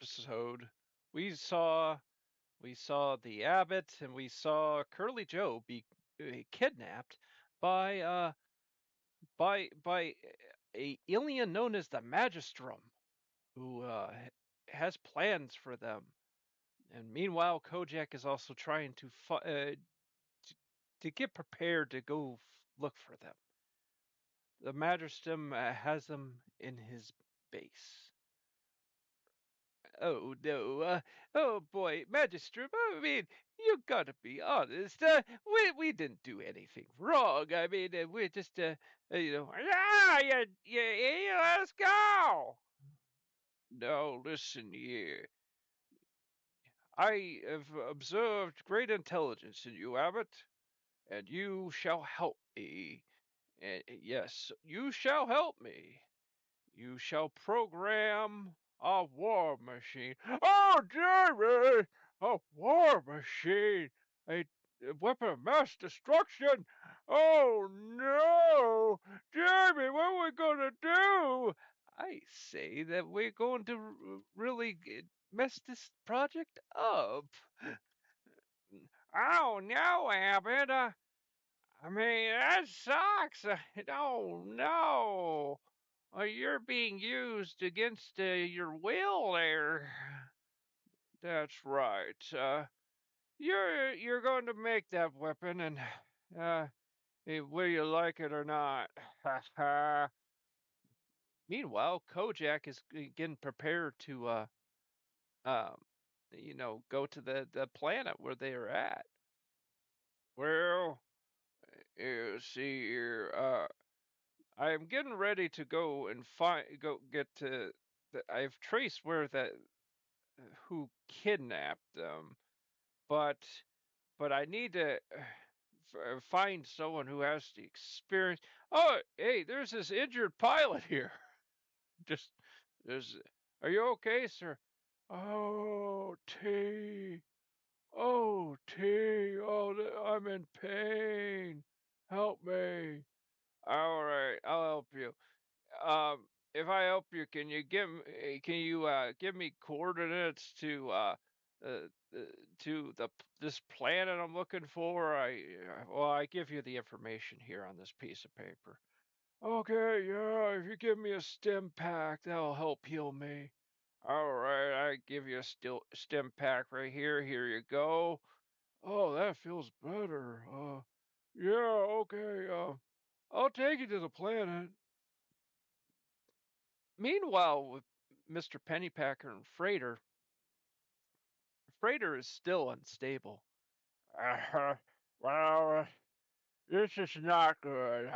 Episode, we saw the abbot and we saw Curly Joe be kidnapped by by a alien known as the Magistrum, who has plans for them. And meanwhile, Kojak is also trying to get prepared to go look for them. The Magistrum has them in his base. Oh no! Oh boy, Magistrum. I mean, you gotta be honest. We didn't do anything wrong. I mean, we're just yeah, let's go. No, listen here. I have observed great intelligence in you, Abbott, and you shall help me. And yes, you shall help me. You shall program a war machine. Oh, Jamie! A war machine! A weapon of mass destruction! Oh, no! Jamie, what are we going to do? I say that we're going to really mess this project up. Oh, no, Abbott. I mean, that sucks. Oh, no. You're being used against your will there. That's right. You're going to make that weapon, and uh, whether you like it or not. Meanwhile, Kojak is getting prepared to, um, go to the planet where they are at. Well, you see here, I'm getting ready to go and go get to. I've traced where that who kidnapped them, but I need to find someone who has the experience. Oh, hey, there's this injured pilot here. Just there's. Are you okay, sir? Oh, T. Oh, T. Oh, I'm in pain. Help me. All right, I'll help you. Um, if I help you, can you give me coordinates uh, uh, to this planet I'm looking for? I give you the information here on this piece of paper. Okay, yeah, if you give me a stim pack, that'll help heal me. All right, I give you a stim pack right here. Here you go. Oh, that feels better. Yeah, okay. I'll take you to the planet. Meanwhile, with Mr. Pennypacker and Freighter is still unstable. Uh, well, this is not good.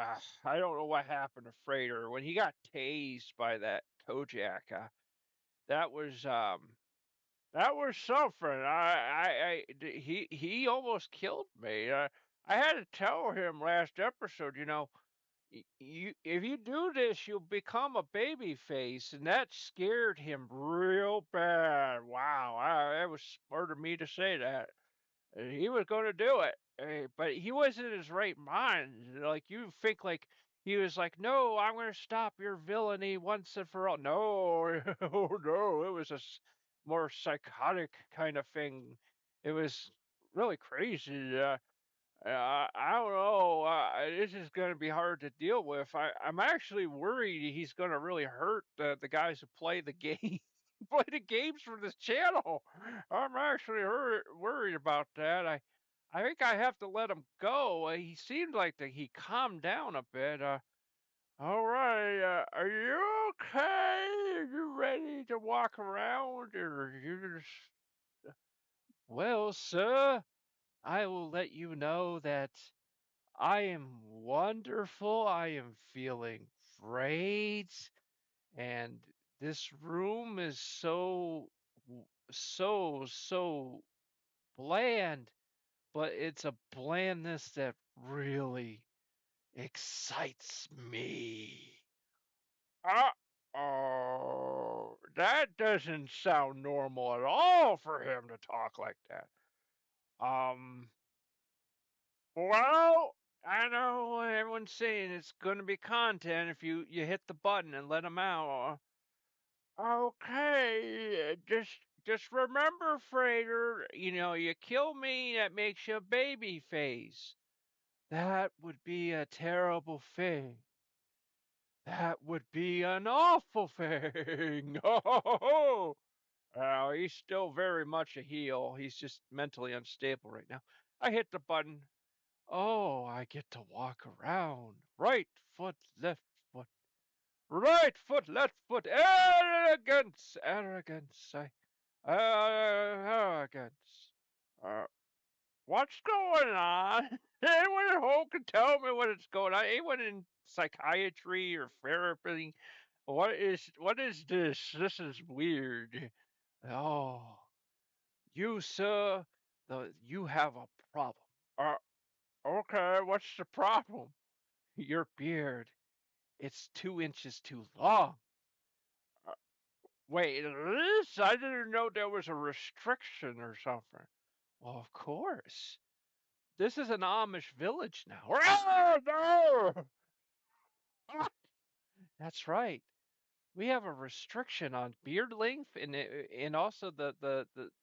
I don't know what happened to Freighter when he got tased by that Kojak. That was that was something. He almost killed me. I had to tell him last episode. You if you do this, you'll become a baby face, and that scared him real bad. Wow, that was smart of me to say that. He was going to do it, but he wasn't in his right mind. Like you think, like he was like, "No, I'm going to stop your villainy once and for all." No, oh no, it was more psychotic kind of thing. It was really crazy. I don't know. This is going to be hard to deal with. I'm actually worried he's going to really hurt the guys who play the game, play the games for this channel. I'm actually worried about that. I think I have to let him go. He seemed like he calmed down a bit. All right. Are you okay? Are you ready to walk around, or you just? Well, sir, I will let you know that I am wonderful. I am feeling great. And this room is so bland, but it's a blandness that really excites me. Uh oh. That doesn't sound normal at all for him to talk like that. Um, Well, I know everyone's saying it's going to be content if you hit the button and let them out. Okay, just remember, Frater, you kill me, that makes you a baby face. That would be a terrible thing. That would be an awful thing. Oh, he's still very much a heel. He's just mentally unstable right now. I hit the button. Oh, I get to walk around. Right foot, left foot. Right foot, left foot. Arrogance, arrogance. Arrogance. Uh, what's going on? Anyone at home can tell me what's going on. Anyone in psychiatry or therapy? What is this? This is weird. Oh, you sir, you have a problem. Uh, okay, what's the problem? Your beard. It's 2 inches too long. Uh, wait, this? I didn't know there was a restriction or something. Well, of course. This is an Amish village now. Oh, no! That's right. We have a restriction on beard length, and also the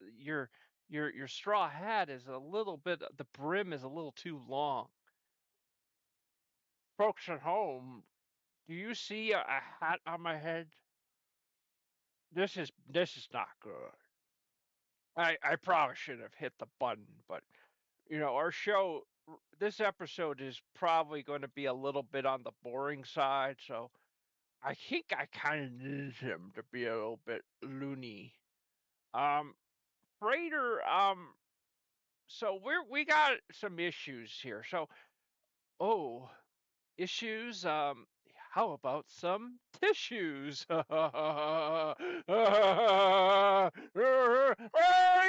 your straw hat is a little bit. The brim is a little too long. Folks at home, do you see a hat on my head? This is not good. I probably should have hit the button, but our show, this episode is probably going to be a little bit on the boring side, so I think I kind of need him to be a little bit loony. Um, Freighter, so we got some issues here. So, oh, issues. How about some tissues? Oh,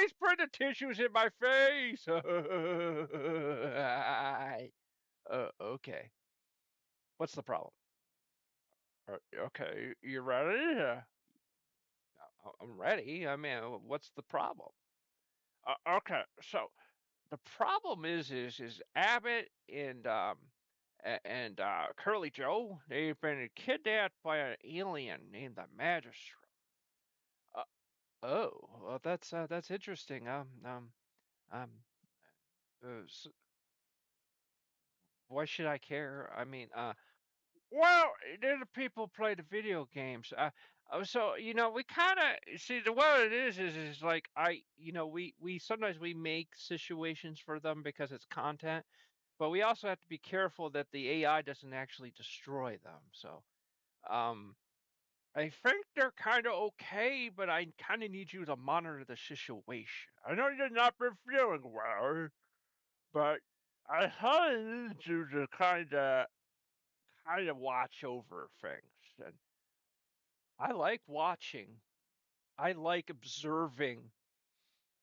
he's putting the tissues in my face. Okay. What's the problem? Okay, you ready? I'm ready. I mean, what's the problem? Okay, so the problem is Abbott and Curly Joe. They've been kidnapped by an alien named the Magistrate. Uh, oh, well, that's interesting. Um, why should I care? I mean, well, they're the people who play the video games. So we kind of see the what it is like we sometimes we make situations for them because it's content, but we also have to be careful that the AI doesn't actually destroy them. So, um, I think they're kind of okay, but I kind of need you to monitor the situation. I know you're not been feeling well, but I kind of need you to kind of watch over things. And I like watching. I like observing.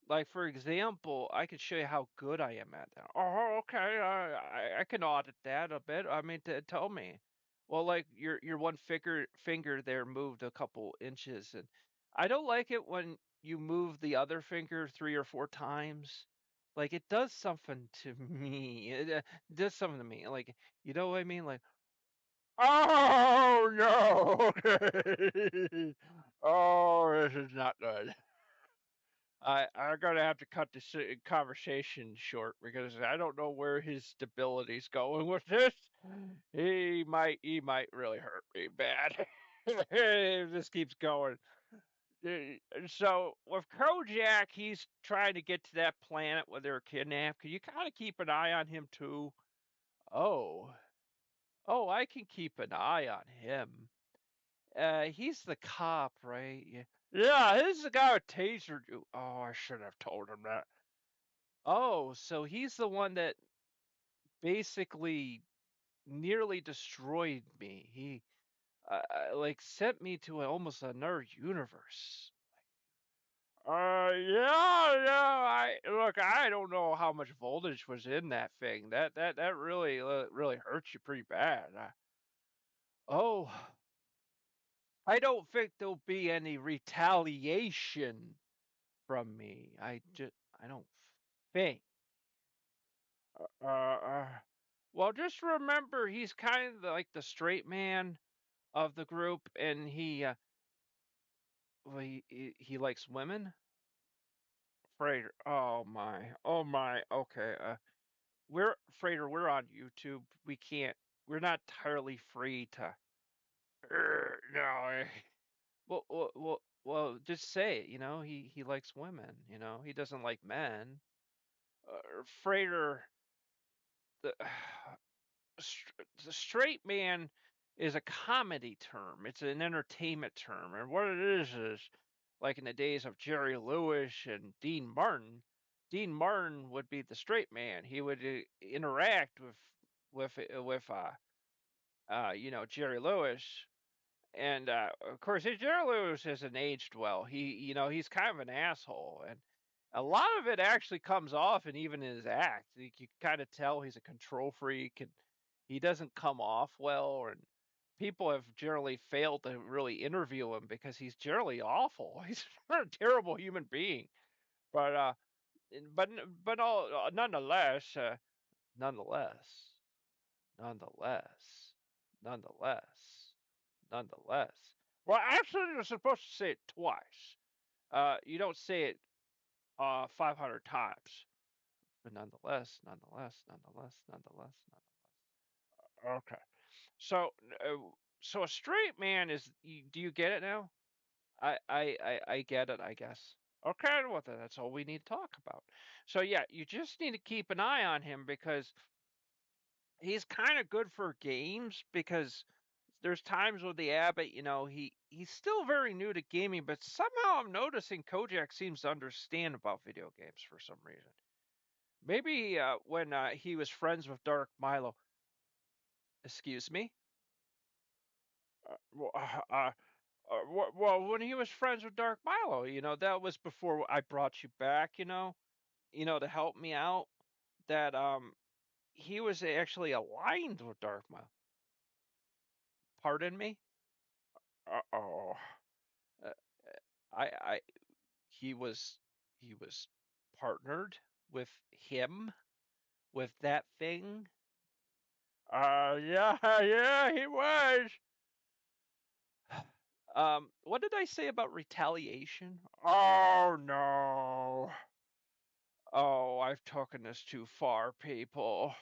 Like for example, I could show you how good I am at that. Oh, okay. I can audit that a bit. I mean, tell me. Well, like your one finger there moved a couple inches, and I don't like it when you move the other finger 3 or 4 times. Like it does something to me. It does something to me. Like you know what I mean? Like oh no. Okay. Oh, this is not good. I'm gonna have to cut this conversation short because I don't know where his stability's going with this. He might really hurt me bad if this keeps going. So with Kojak, he's trying to get to that planet where they're kidnapped. Can you kind of keep an eye on him too? Oh, oh, I can keep an eye on him. He's the cop, right? Yeah. Yeah, he's the guy who tasered you. Oh, I should have told him that. Oh, so he's the one that basically nearly destroyed me. He like sent me to almost another universe. Yeah. I look. I don't know how much voltage was in that thing. That really really hurts you pretty bad. Oh, I don't think there'll be any retaliation from me. I don't think. Uh, well, just remember he's kind of like the straight man of the group, and well, he likes women. Freighter. Oh my. Okay. We're Freighter. We're on YouTube. We can't. We're not entirely free to. No. Well. Just say it. He likes women. He doesn't like men. Freighter. The the straight man is a comedy term. It's an entertainment term, and what it is like in the days of Jerry Lewis and Dean Martin. Dean Martin would be the straight man. He would interact with Jerry Lewis, and of course Jerry Lewis hasn't aged well. He's kind of an asshole, and a lot of it actually comes off, and even in his act, you can kind of tell he's a control freak, and he doesn't come off well, and people have generally failed to really interview him because he's generally awful. He's a terrible human being. But nonetheless, nonetheless, nonetheless, nonetheless, nonetheless. Well, actually, you're supposed to say it twice. You don't say it 500 times. But nonetheless, nonetheless, nonetheless, nonetheless, nonetheless. Okay. So, so a straight man is. Do you get it now? I get it. I guess. Okay, well that's all we need to talk about. So yeah, you just need to keep an eye on him because he's kind of good for games because there's times with the Abbott, he's still very new to gaming, but somehow I'm noticing Kojak seems to understand about video games for some reason. Maybe when he was friends with Dark Milo. Excuse me? Uh, well, uh, uh, well, when he was friends with Dark Milo, that was before I brought you back, to help me out. That he was actually aligned with Dark Milo. Pardon me? Uh-oh. Uh, I he was partnered with him with that thing. Yeah, yeah, he was. What did I say about retaliation? Oh no. Oh, I've taken this too far, people.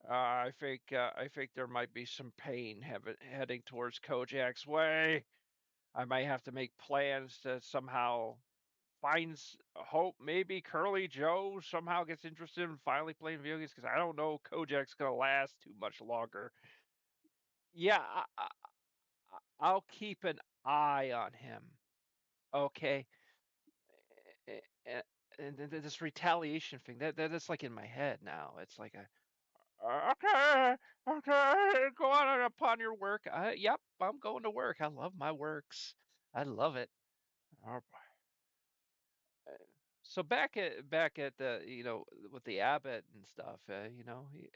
I think there might be some pain heading towards Kojak's way. I might have to make plans to somehow find hope. Maybe Curly Joe somehow gets interested in finally playing video games because I don't know Kojak's gonna last too much longer. Yeah, I'll keep an eye on him. Okay. And this retaliation thing that's like in my head now. It's like okay, okay, go on upon your work. Yep, I'm going to work. I love my works. I love it. Oh, so back at the with the Abbott and stuff.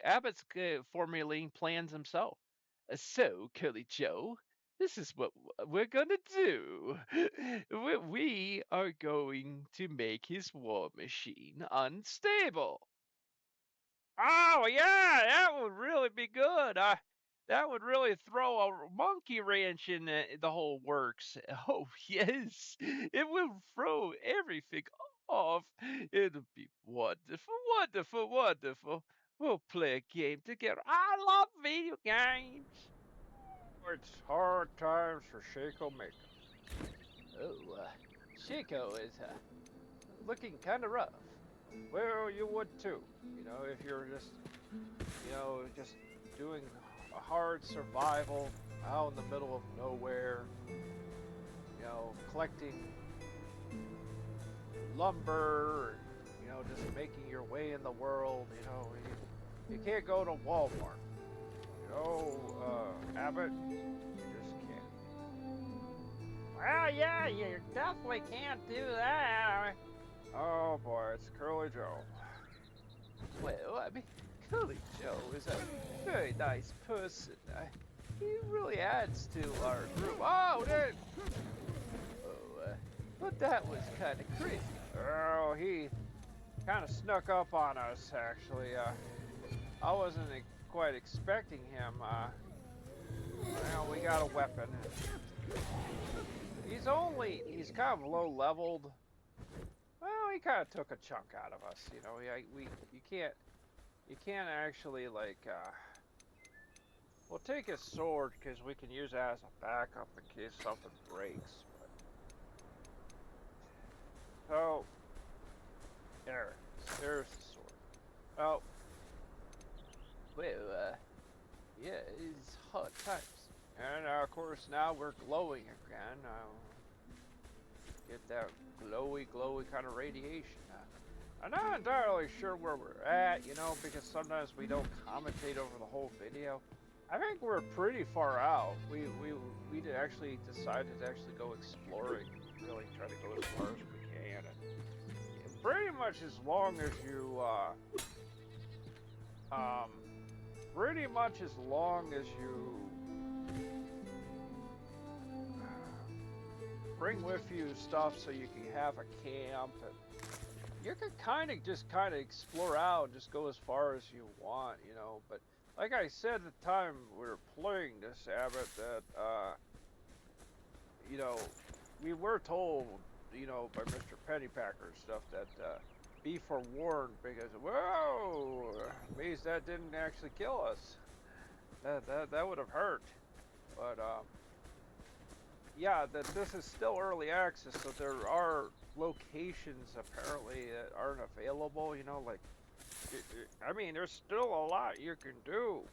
Abbott's formulating plans himself. So Curly Joe, this is what we're gonna do. We are going to make his war machine unstable. Oh yeah, that would really be good. That would really throw a monkey wrench in the whole works. Oh yes, it will throw everything off. It'll be wonderful, wonderful, wonderful. We'll play a game together. I love video games. It's hard times for Shaco Mako. Oh, Shaco is looking kind of rough. Well, you would too. If you're just doing a hard survival out in the middle of nowhere, collecting lumber, just making your way in the world, you can't go to Walmart. Abbott, you just can't. Well, yeah, you definitely can't do that. Oh boy, it's Curly Joe. Well, I mean, Curly Joe is a very nice person. He really adds to our group. But that was kind of creepy. Oh, he kind of snuck up on us, actually. I wasn't quite expecting him. We got a weapon. he's kind of low leveled. Well, he kind of took a chunk out of us, you know. You can't actually like. We'll take his sword because we can use it as a backup in case something breaks. But so there's the sword. Oh, well, yeah, it's hot times. And of course now we're glowing again. Get that glowy kind of radiation. I'm not entirely sure where we're at, you know, because sometimes we don't commentate over the whole video. I think we're pretty far out. We actually decided to actually go exploring, really try to go as far as we can, and pretty much as long as you pretty much as long as you bring with you stuff so you can have a camp, and you can kind of explore out and just go as far as you want, you know. But like I said at the time we were playing this, Abbott, that you know, we were told, you know, by Mr. Pennypacker and stuff that be forewarned, because whoa, means that didn't actually kill us. That would have hurt. But yeah, that this is still early access, so there are locations apparently that aren't available, you know, like I mean, there's still a lot you can do.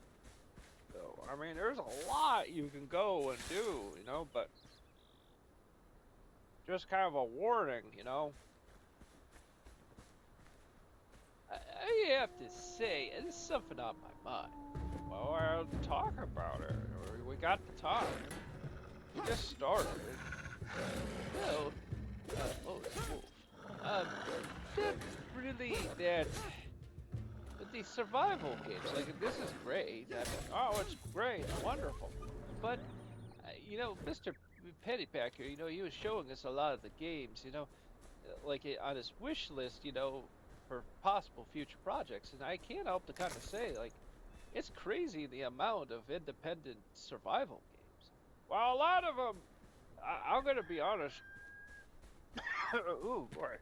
So, I mean, there's a lot you can go and do, you know, but just kind of a warning, you know. I have to say, there's something on my mind. Well, I'll talk about it. We got to talk. We just started. Well, oh, it's wolf. That's really that. The survival games, like, this is great. I mean, oh, it's great, wonderful. But, you know, Mr. Pennypacker, you know, he was showing us a lot of the games, you know, like on his wish list, you know, for possible future projects. And I can't help to kind of say, like, it's crazy the amount of independent survival games. Well, a lot of them, I'm going to be honest. Ooh, boy.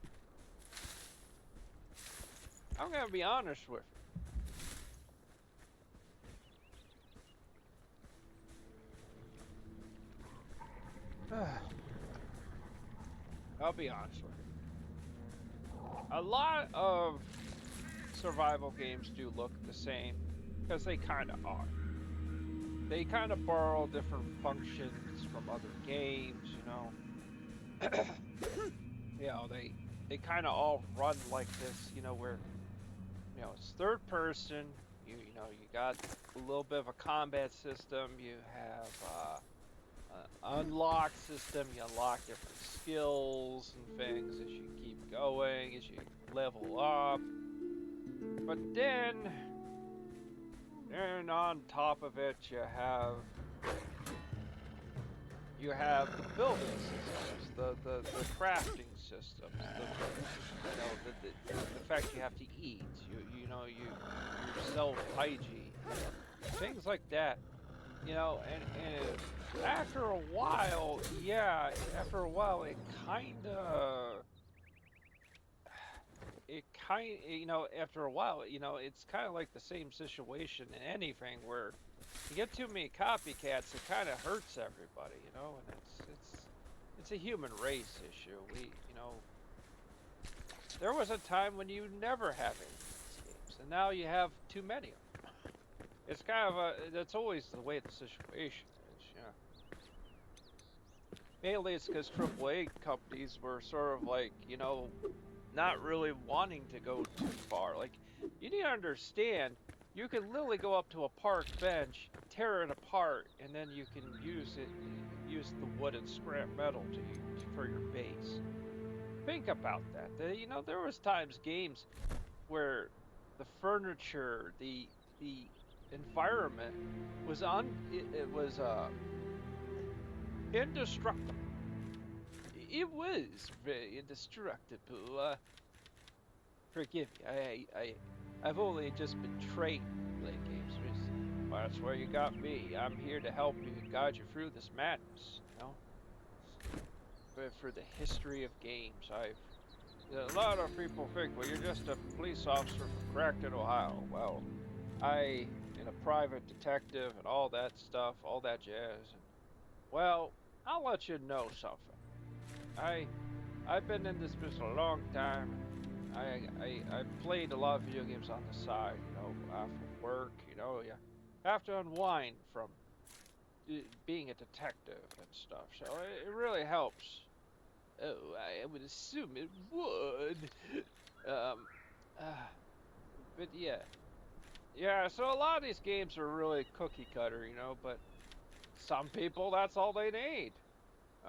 I'm going to be honest with you. I'll be honest with you. A lot of survival games do look the same, because they kind of are. They kind of borrow different functions from other games, you know. You know, they kind of all run like this, you know, where, you know, it's third person. You know, you got a little bit of a combat system. You have unlock system. You unlock different skills and things as you keep going, as you level up. But then on top of it, you have the building systems, the crafting systems, you know, the fact you have to eat, you know, your self hygiene, things like that, you know, and after a while, yeah, you know, after a while, you know, it's kind of like the same situation in anything where you get too many copycats, it kind of hurts everybody, you know, and it's a human race issue. You know, there was a time when you never have any of these games, and now you have too many of them. It's kind of that's always the way the situation is, yeah. Mainly it's because AAA companies were sort of like, you know, not really wanting to go too far. Like, you need to understand, you can literally go up to a park bench, tear it apart, and then you can use the wood and scrap metal for your base. Think about that. You know, there was times games where the furniture, the environment was indestructible. It was very indestructible. Forgive me. I've only just been trained to play games recently. Well, that's where you got me. I'm here to help you and guide you through this madness, you know? for the history of games. A lot of people think, well, you're just a police officer from Crackton, Ohio. Well, I am a private detective and all that stuff, all that jazz. And, well, I'll let you know something. I've been in this business a long time. I played a lot of video games on the side, after work. You have to unwind from being a detective and stuff. So it really helps. Oh, I would assume it would. Um, uh, but yeah. So a lot of these games are really cookie cutter, but some people, that's all they need.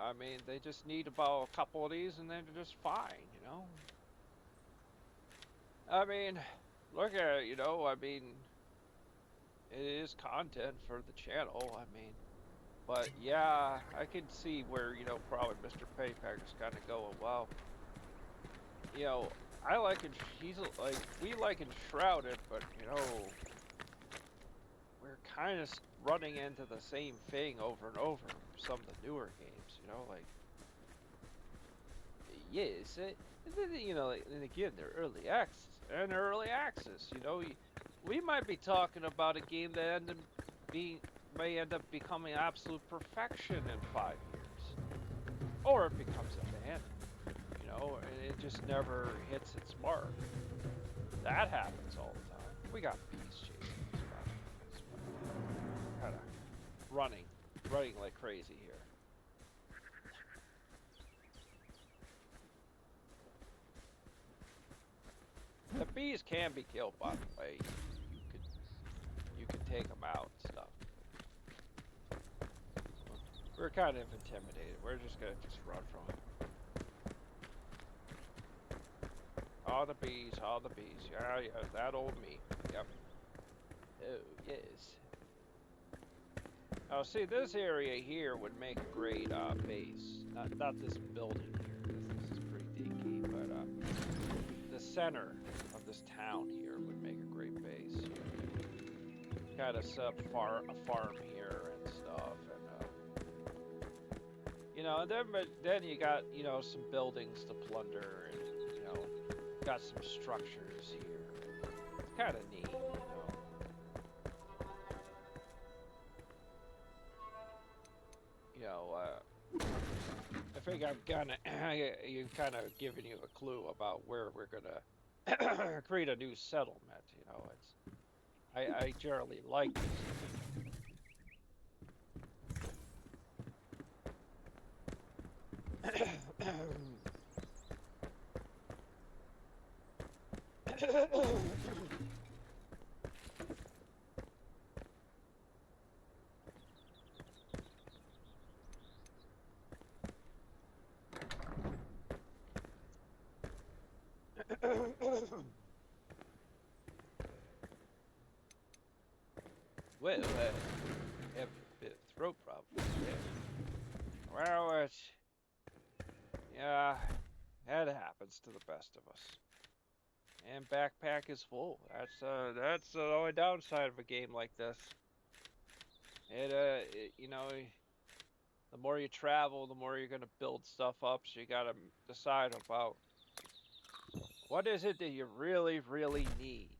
I mean, they just need about a couple of these and then they're just fine. I mean, look at it, I mean, it is content for the channel. I mean, but yeah, I can see where, probably Mr. Paypacker's kind of going, well, you know, I like it. He's like, we like Enshrouded, but we're kind of running into the same thing over and over. Some of the newer games, like, yes, and then, and again, they're early access, and early access. We might be talking about a game that may end up becoming absolute perfection in 5 years, or it becomes abandoned. And it just never hits its mark. That happens all the time. We got bees chasing us kind of running like crazy here. The bees can be killed, by the way. You could take them out and stuff. We're kind of intimidated. We're just gonna run from them. All the bees. Yeah, that old me. Yep. Oh, yes. Oh, see, this area here would make a great base. Not this building here, this is pretty dinky, but the center of this town here would make a great base. Kind of set up a farm here and stuff, and then you got some buildings to plunder, and got some structures here. It's kind of neat, I think I've kind of given you a clue about where we're gonna create a new settlement. I generally like this. Well, have a bit of throat problems. Yeah. Well, yeah, that happens to the best of us. And backpack is full. That's the only downside of a game like this. The more you travel, the more you're gonna build stuff up. So you gotta decide about what is it that you really, really need.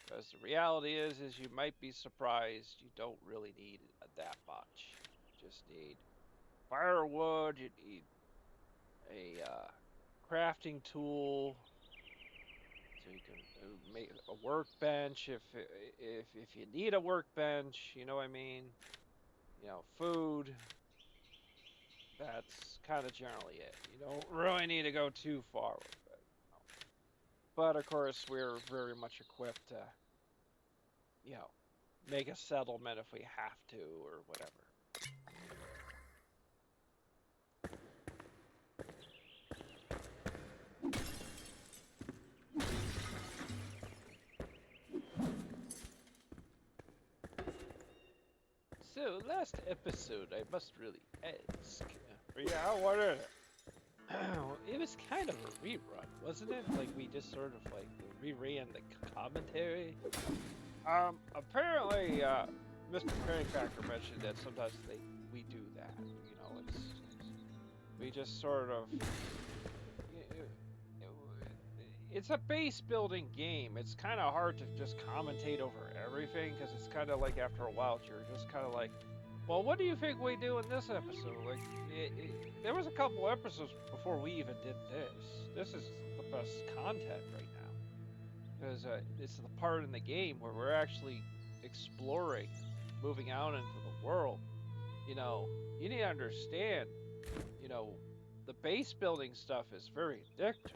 Because the reality is you might be surprised you don't really need that much. You just need firewood. You need a crafting tool, so you can make a workbench if you need a workbench. You know what I mean? Food. That's kind of generally it. You don't really need to go too far with it. But of course, we're very much equipped to, make a settlement if we have to or whatever. So, last episode, I must really ask. Yeah, what is it? It was kind of a rerun, wasn't it? Like, we just sort of, like, reran the commentary. Apparently, Mr. Packer mentioned that sometimes we do that. It's We just sort of it's a base building game. It's kind of hard to just commentate over everything because it's kind of like after a while you're just kind of like, well, what do you think we do in this episode? Like, there was a couple episodes before we even did this. This is the best content right now because it's the part in the game where we're actually exploring, moving out into the world. You know, you need to understand. You know, the base building stuff is very addictive.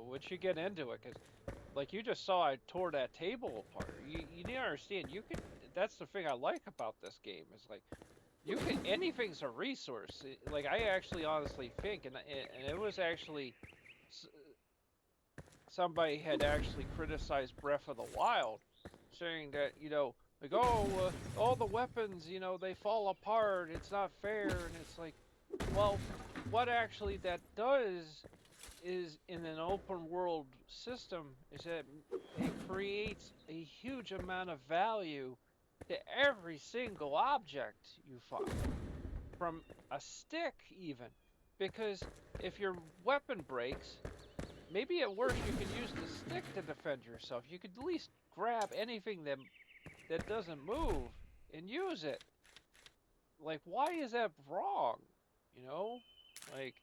Once you get into it, because like you just saw, I tore that table apart. You need to understand. You can. That's the thing I like about this game is like you can. Anything's a resource. Like I actually honestly think, and it was actually somebody had actually criticized Breath of the Wild, saying that like all the weapons they fall apart. It's not fair, and it's like, well, what actually that does is in an open world system is that it creates a huge amount of value to every single object you find, from a stick even, because if your weapon breaks, maybe at worst you can use the stick to defend yourself. You could at least grab anything that doesn't move and use it. Like, why is that wrong? Like,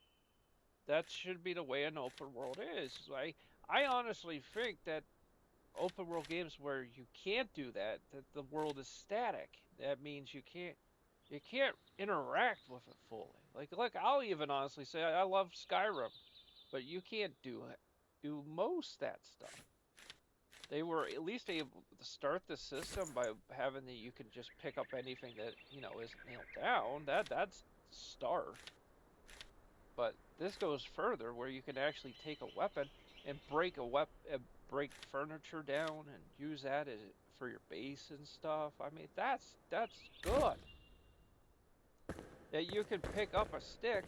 that should be the way an open world is. I honestly think that open world games where you can't do that the world is static. That means you can't interact with it fully. Like, look, I'll even honestly say I love Skyrim, but you can't do most that stuff. They were at least able to start the system by having you can just pick up anything that isn't nailed down. That's start. But this goes further, where you can actually take a weapon and break break furniture down, and use that for your base and stuff. I mean, that's good. That you can pick up a stick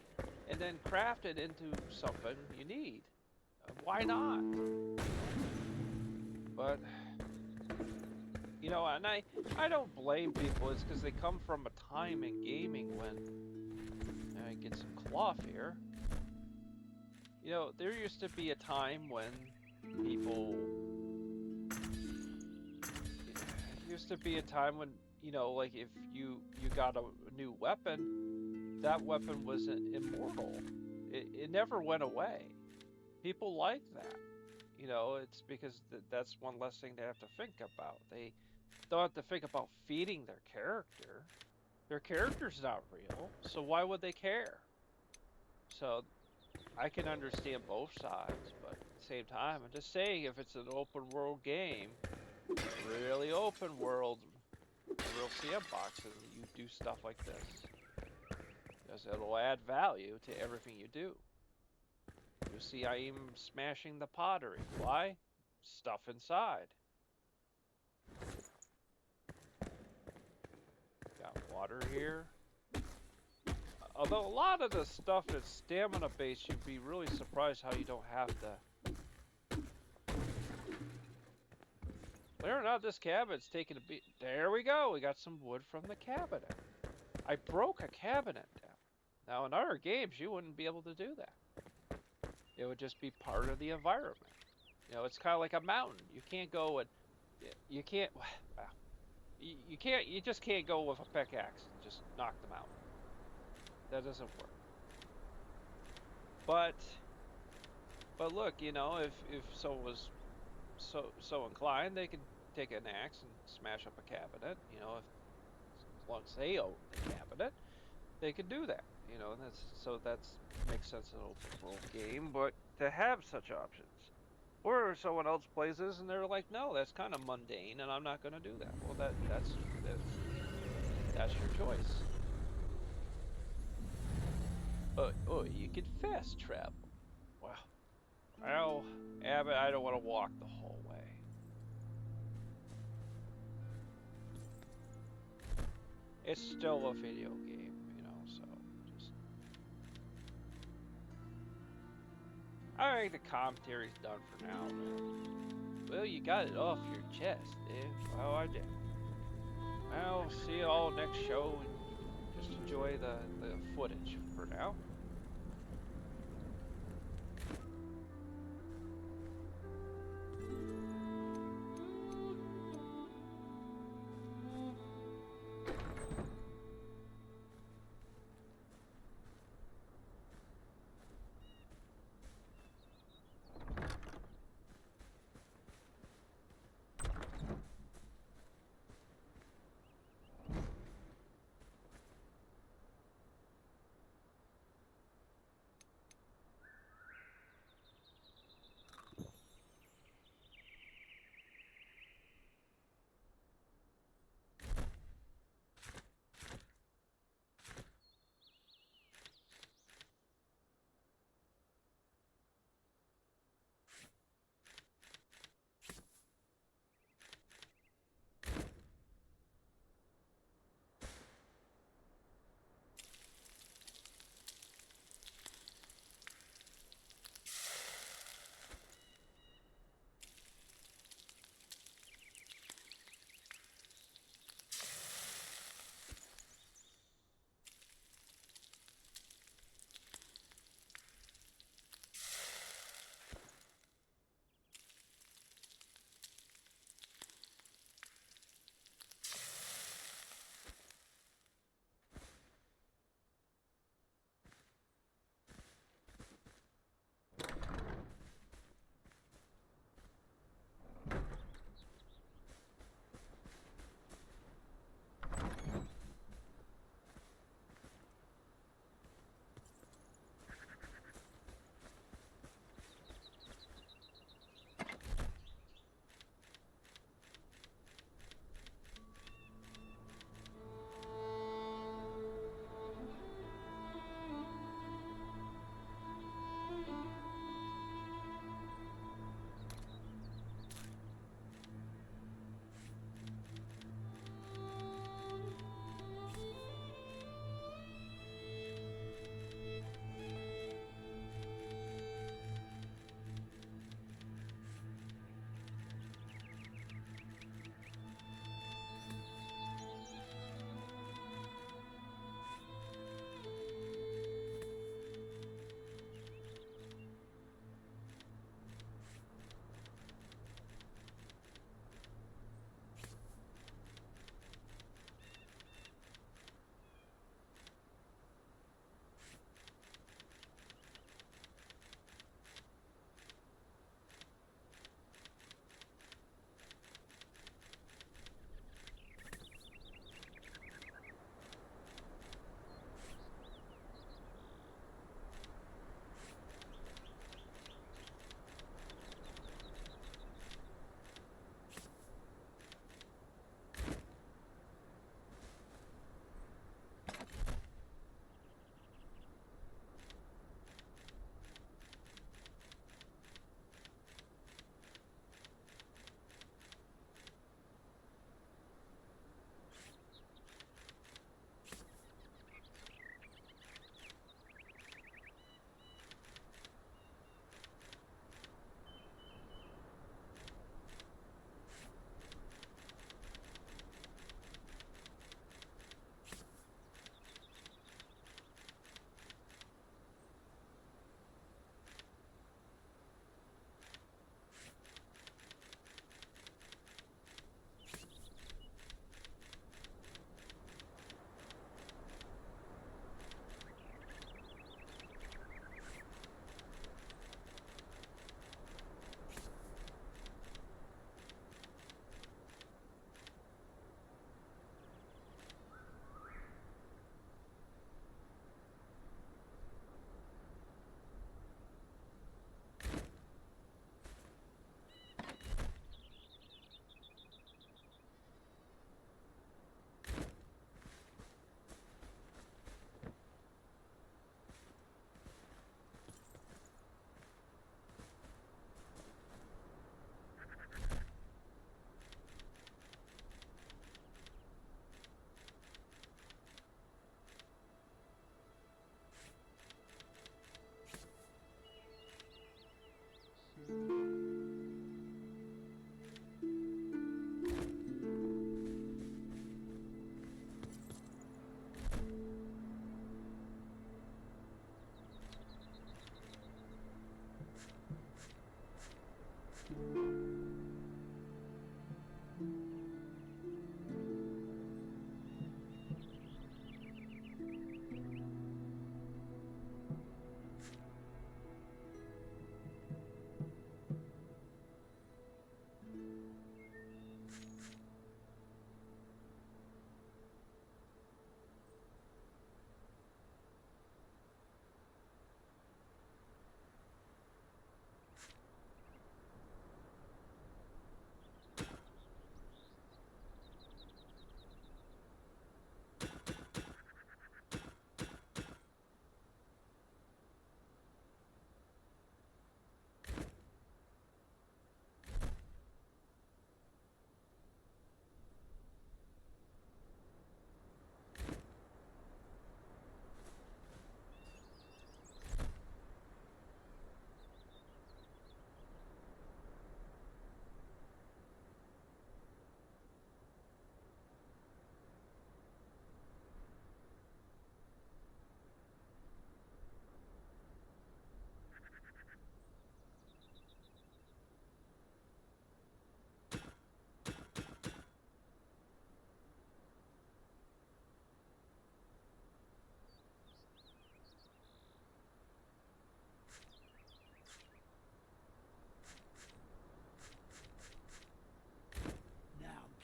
and then craft it into something you need. Why not? But and I don't blame people. It's because they come from a time in gaming when I get some cloth here. There used to be a time when people. Used to be a time when like if you got a new weapon, that weapon was immortal. It never went away. People like that. It's because that's one less thing they have to think about. They don't have to think about feeding their character. Their character's not real, so why would they care? So I can understand both sides, but at the same time, I'm just saying, if it's an open world game, really open world, real sandbox, and you do stuff like this, because it'll add value to everything you do. You see, I am smashing the pottery. Why? Stuff inside. Got water here. Although a lot of the stuff that's stamina based, you'd be really surprised how you don't have to. Believe it or not, this cabinet's taking a beat. There we go. We got some wood from the cabinet. I broke a cabinet down. Now in other games, you wouldn't be able to do that. It would just be part of the environment. It's kind of like a mountain. You can't go and you can't. Wow. You just can't go with a pickaxe and just knock them out. That doesn't work. But look, if someone was so inclined, they could take an axe and smash up a cabinet. As long as they own the cabinet, they could do that. That's makes sense in an open world game. But to have such options, or someone else plays this and they're like, no, that's kind of mundane, and I'm not going to do that. Well, that's your choice. Oh, you can fast travel. Wow. Well, Abbott, I don't want to walk the whole way. It's still a video game, so just. I think the commentary's done for now, man. Well, you got it off your chest, eh? Well, I did. Well, see you all next show, and just enjoy the footage for now.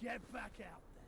Get back out there.